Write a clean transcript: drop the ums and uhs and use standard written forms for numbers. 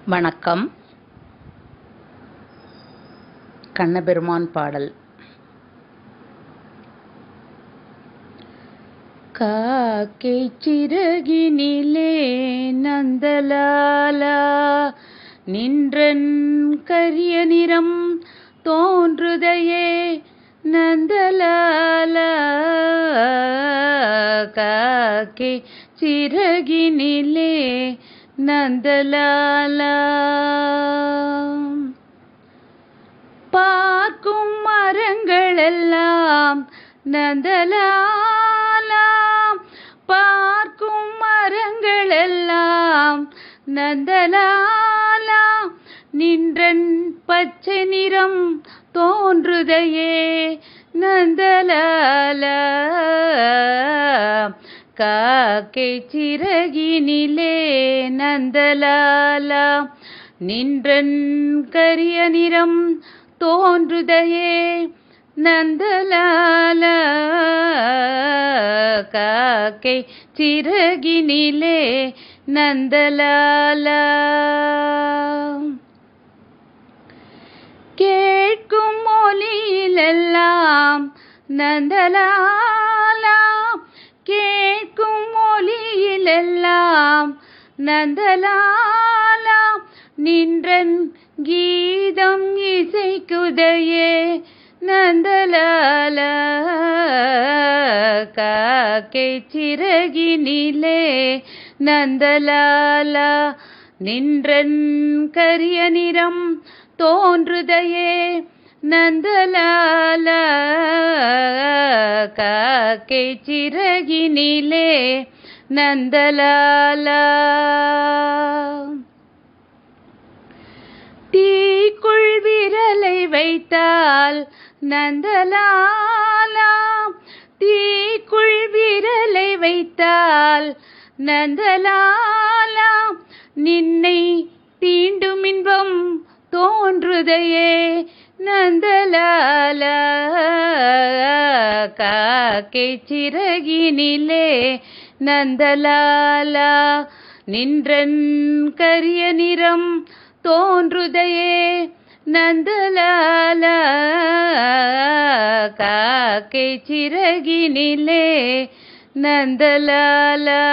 வணக்கம். கண்ணபெருமான் பாடல். காக்கை சிறகினிலே நந்தலாலா நின்றன் கரிய நிறம் தோன்றுதையே நந்தலாலா. காக்கை சிறகினிலே நந்தலாலா பார்க்கும் மரங்களெல்லாம் நந்தலாலா பார்க்கும் மரங்களெல்லாம் நந்தலாலா நின்றன் பச்சை நிறம் தோன்றுதையே நந்தலாலா. காக்கை சிறகினிலே நந்தலாலா நின்றன் கரிய நிறம் தோன்றுதையே நந்தலாலா. காக்கை சிறகினிலே நந்தலாலா கேட்கும் மொழியிலெல்லாம் நந்தலாலா கேட்கும் மொழியிலெல்லாம் நந்தலாலா நின்றன் கீதம் இசைக்குதையே நந்தலாலா. காக்கை சிறகினிலே நந்தலாலா நின்றன் கரிய நிறம் தோன்றுதையே நந்தலாலா. காக்கை சிறகினிலே நந்தலாலா தீக்குள் விரலை வைத்தால் நந்தலாலா தீக்குள் விரலை வைத்தால் நந்தலாலா நின்னை தீண்டும் இன்பம் தோன்றுதையே நந்தலாலா. காக்கை சிறகினிலே நந்தலாலா நின்றன் கரிய நிறம் தோன்றுதையே நந்தலாலா. காக்கை சிறகினிலே நந்தலாலா.